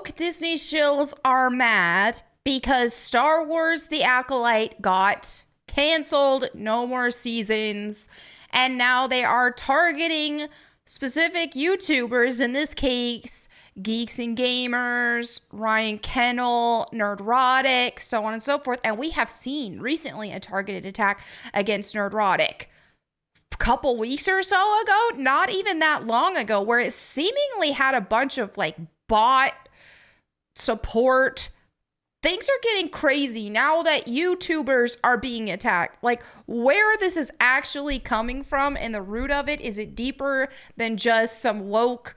woke Disney shills are mad because Star Wars The Acolyte got canceled, no more seasons, and now they are targeting specific YouTubers, in this case, Geeks and Gamers, Ryan Kennel, Nerdrotic, so on and so forth. And we have seen recently a targeted attack against Nerdrotic a couple weeks or so ago, not even that long ago, where it seemingly had a bunch of like bot support. Things are getting crazy now that YouTubers are being attacked. Like, where this is actually coming from and the root of it, is it deeper than just some woke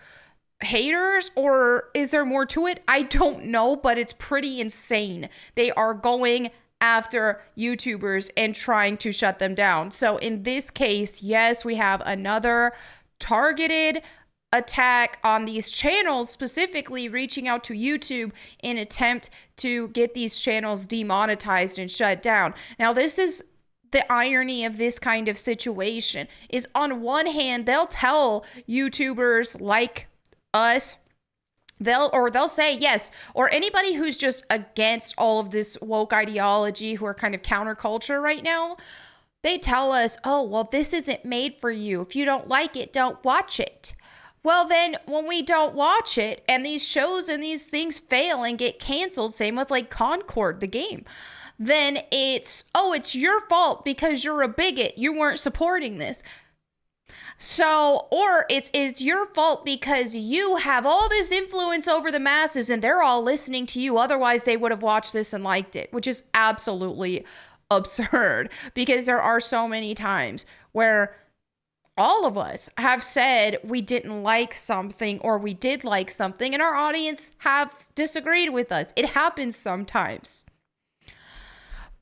haters, or is there more to it? I don't know, but it's pretty insane. They are going after YouTubers and trying to shut them down. So in this case, yes, we have another targeted attack on these channels, specifically reaching out to YouTube in attempt to get these channels demonetized and shut down. Now, this is the irony of this kind of situation, is on one hand, they'll tell YouTubers like us, they'll say yes, or anybody who's just against all of this woke ideology, who are kind of counterculture right now, they tell us, oh, well, this isn't made for you. If you don't like it, don't watch it. Well, then when we don't watch it and these shows and these things fail and get canceled, same with like Concord, the game, then it's your fault because you're a bigot. You weren't supporting this. So, or it's your fault because you have all this influence over the masses and they're all listening to you. Otherwise, they would have watched this and liked it, which is absolutely absurd, because there are so many times where all of us have said we didn't like something or we did like something, and our audience have disagreed with us. It happens sometimes.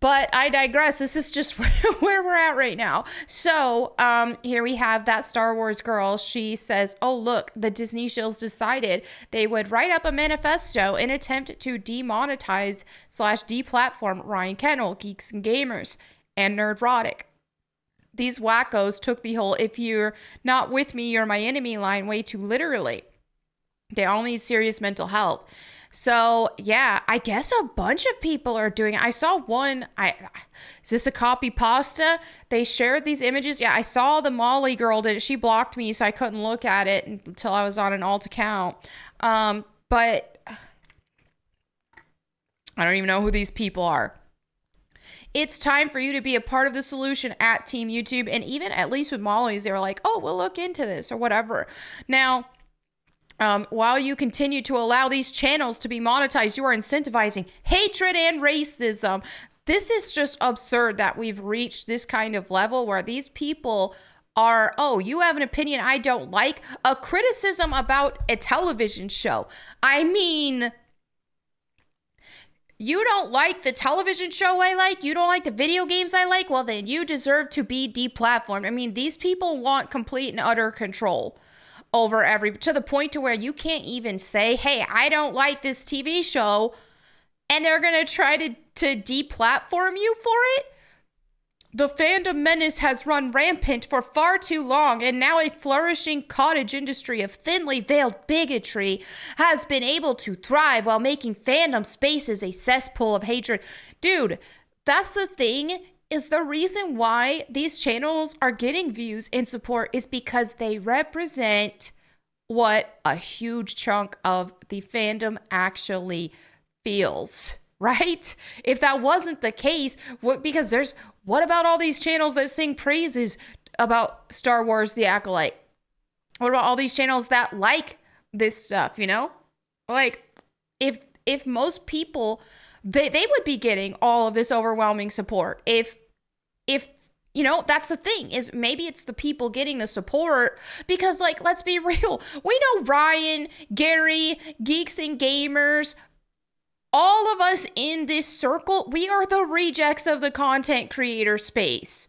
But I digress. This is just where we're at right now. So here we have that Star Wars girl. She says, oh, look, the Disney shills decided they would write up a manifesto in attempt to demonetize / deplatform Ryan Kennel, Geeks and Gamers, and Nerdrotic. These wackos took the whole "if you're not with me, you're my enemy" line way too literally. They all need serious mental health. So, yeah, I guess a bunch of people are doing it. I saw one, is this a copy pasta? They shared these images. Yeah, I saw the Molly girl did it. She blocked me, so I couldn't look at it until I was on an alt account. But I don't even know who these people are. It's time for you to be a part of the solution at Team YouTube. And even at least with Molly's, they were like, oh, we'll look into this or whatever. Now, while you continue to allow these channels to be monetized, you are incentivizing hatred and racism. This is just absurd that we've reached this kind of level where these people are, oh, you have an opinion I don't like, a criticism about a television show. I mean, you don't like the television show I like? You don't like the video games I like? Well, then you deserve to be deplatformed. I mean, these people want complete and utter control over to the point to where you can't even say, hey, I don't like this TV show, and they're going to try to deplatform you for it. The fandom menace has run rampant for far too long, and now a flourishing cottage industry of thinly veiled bigotry has been able to thrive while making fandom spaces a cesspool of hatred. Dude, that's the thing, is the reason why these channels are getting views and support is because they represent what a huge chunk of the fandom actually feels, right? If that wasn't the case, what about all these channels that sing praises about Star Wars The Acolyte? What about all these channels that like this stuff, you know? Like, if most people, they would be getting all of this overwhelming support. If you know, that's the thing, is maybe it's the people getting the support because, like, let's be real. We know Ryan, Gary, Geeks and Gamers, all of us in this circle, we are the rejects of the content creator space.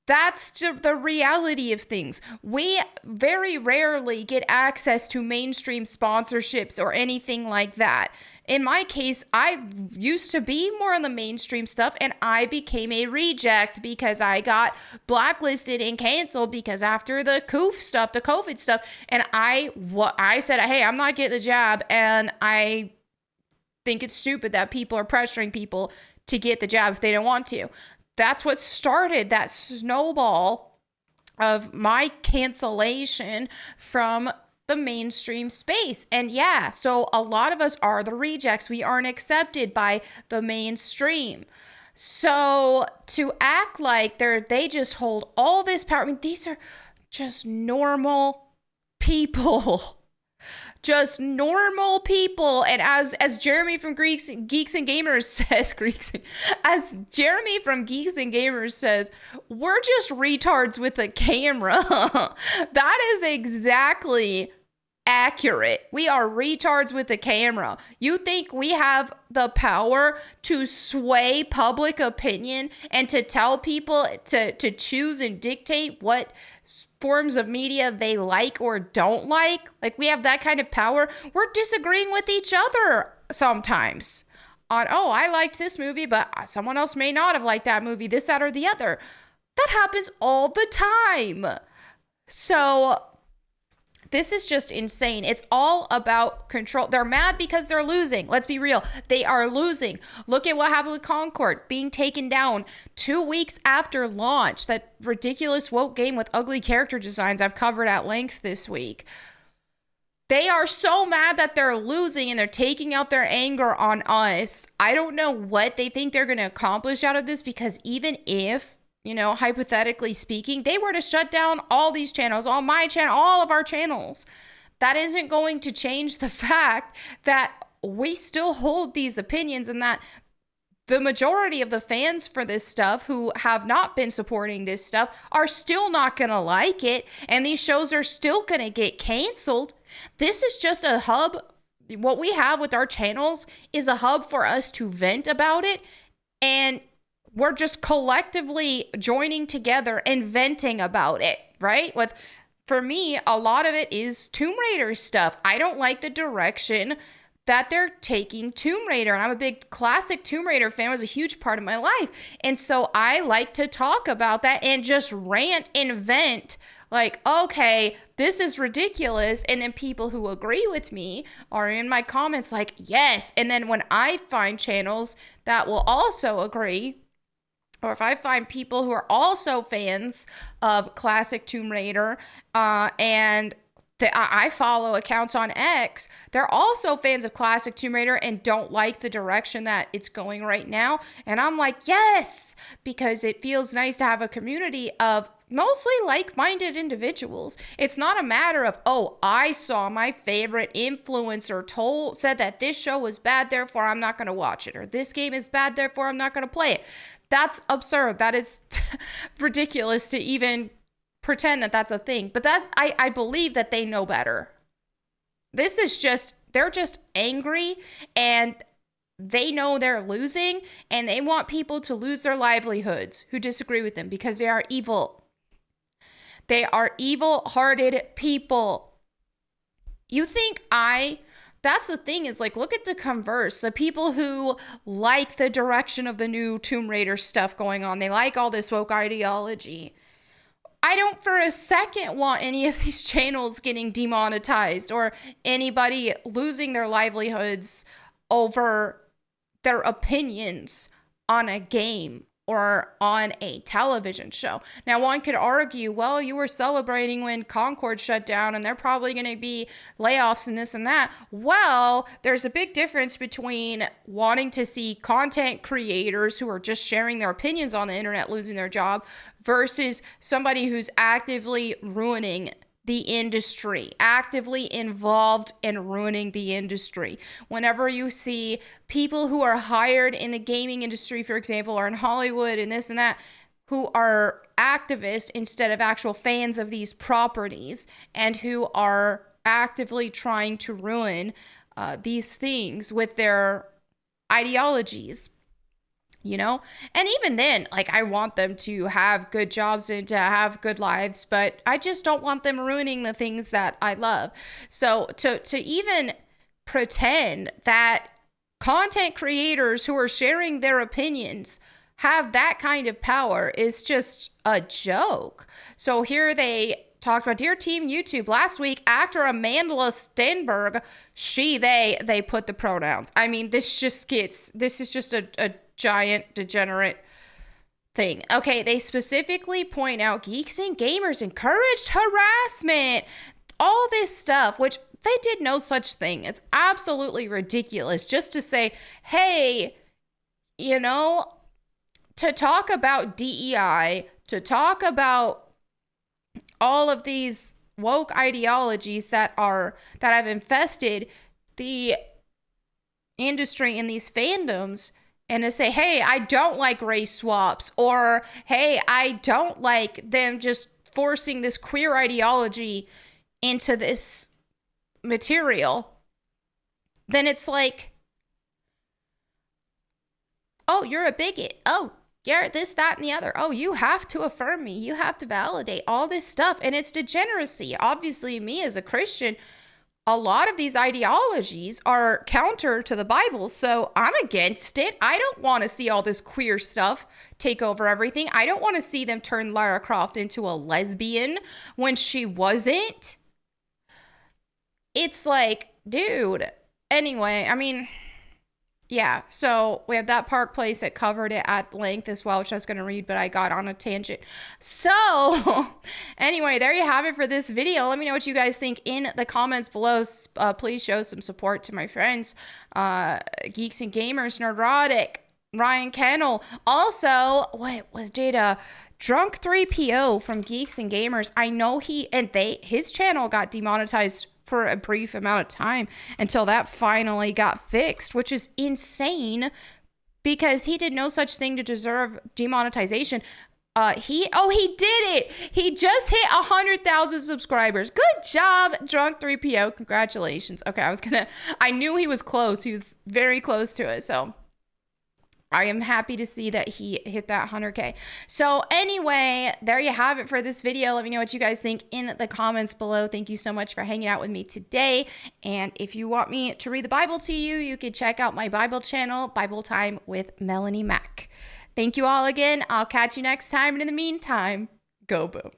That's the reality of things. We very rarely get access to mainstream sponsorships or anything like that. In my case, I used to be more on the mainstream stuff, and I became a reject because I got blacklisted and canceled because after the COOF stuff, the COVID stuff, and I said, hey, I'm not getting the job, and I think it's stupid that people are pressuring people to get the jab if they don't want to. That's what started that snowball of my cancellation from the mainstream space. And yeah, so a lot of us are the rejects. We aren't accepted by the mainstream. So to act like they just hold all this power. I mean, these are just normal people. Just normal people. And as Jeremy from Geeks and Gamers says, as Jeremy from Geeks and Gamers says, we're just retards with a camera. That is exactly accurate. We are retards with a camera. You think we have the power to sway public opinion and to tell people to choose and dictate what forms of media they like or don't like? Like, we have that kind of power? We're disagreeing with each other sometimes on, oh, I liked this movie, but someone else may not have liked that movie, this, that, or the other. That happens all the time. So this is just insane. It's all about control. They're mad because they're losing. Let's be real. They are losing. Look at what happened with Concord being taken down 2 weeks after launch. That ridiculous woke game with ugly character designs I've covered at length this week. They are so mad that they're losing and they're taking out their anger on us. I don't know what they think they're going to accomplish out of this, because even if, you know, hypothetically speaking, they were to shut down all these channels, all my channel, all of our channels, that isn't going to change the fact that we still hold these opinions, and that the majority of the fans for this stuff who have not been supporting this stuff are still not going to like it, and these shows are still going to get canceled. This is just a hub. What we have with our channels is a hub for us to vent about it, and we're just collectively joining together and venting about it, right? For me, a lot of it is Tomb Raider stuff. I don't like the direction that they're taking Tomb Raider. And I'm a big classic Tomb Raider fan. It was a huge part of my life. And so I like to talk about that and just rant and vent. Like, okay, this is ridiculous. And then people who agree with me are in my comments like, yes. And then when I find channels that will also agree, or if I find people who are also fans of classic Tomb Raider, and I follow accounts on X, they're also fans of classic Tomb Raider and don't like the direction that it's going right now. And I'm like, yes, because it feels nice to have a community of mostly like-minded individuals. It's not a matter of, oh, I saw my favorite influencer said that this show was bad, therefore I'm not going to watch it, or this game is bad, therefore I'm not going to play it. That's absurd. That is ridiculous to even pretend that that's a thing. But that I believe that they know better. This is just, they're just angry, and they know they're losing, and they want people to lose their livelihoods who disagree with them, because they are evil. They are evil-hearted people. You think that's the thing, is like, look at the converse. The people who like the direction of the new Tomb Raider stuff going on, they like all this woke ideology. I don't for a second want any of these channels getting demonetized or anybody losing their livelihoods over their opinions on a game or on a television show. Now, one could argue, well, you were celebrating when Concord shut down and they're probably going to be layoffs and this and that. Well, there's a big difference between wanting to see content creators who are just sharing their opinions on the internet losing their job versus somebody who's actively ruining the industry, actively involved in ruining the industry. Whenever you see people who are hired in the gaming industry, for example, or in Hollywood and this and that, who are activists instead of actual fans of these properties, and who are actively trying to ruin these things with their ideologies, you know? And even then, like, I want them to have good jobs and to have good lives, but I just don't want them ruining the things that I love. So to even pretend that content creators who are sharing their opinions have that kind of power is just a joke. So here they talked about. Dear Team YouTube, last week, actor Amanda Stenberg, she, they put the pronouns. I mean, this is just a giant degenerate thing. Okay, they specifically point out Geeks and Gamers encouraged harassment, all this stuff, which they did no such thing. It's absolutely ridiculous just to say, hey, you know, to talk about DEI, to talk about all of these woke ideologies that have infested the industry and these fandoms, and to say, hey, I don't like race swaps, or hey, I don't like them just forcing this queer ideology into this material, then it's like, oh, you're a bigot. Oh, you're this, that, and the other. Oh, you have to affirm me. You have to validate all this stuff. And it's degeneracy. Obviously, me as a Christian, a lot of these ideologies are counter to the Bible. So I'm against it. I don't want to see all this queer stuff take over everything. I don't want to see them turn Lara Croft into a lesbian when she wasn't. It's like, dude. Anyway, I mean, yeah, so we have that Park Place that covered it at length as well, which I was going to read, but I got on a tangent. So anyway, there you have it for this video. Let me know what you guys think in the comments below. Please show some support to my friends, Geeks and Gamers, Nerdrotic, Ryan Kennel. Also, Drunk 3PO from Geeks and Gamers. I know his channel got demonetized for a brief amount of time until that finally got fixed, which is insane because he did no such thing to deserve demonetization. He did it. He just hit 100,000 subscribers. Good job, Drunk 3PO. Congratulations. Okay, I knew he was close. He was very close to it. So I am happy to see that he hit that 100K. So anyway, there you have it for this video. Let me know what you guys think in the comments below. Thank you so much for hanging out with me today. And if you want me to read the Bible to you, you can check out my Bible channel, Bible Time with Melanie Mack. Thank you all again. I'll catch you next time. And in the meantime, go boom.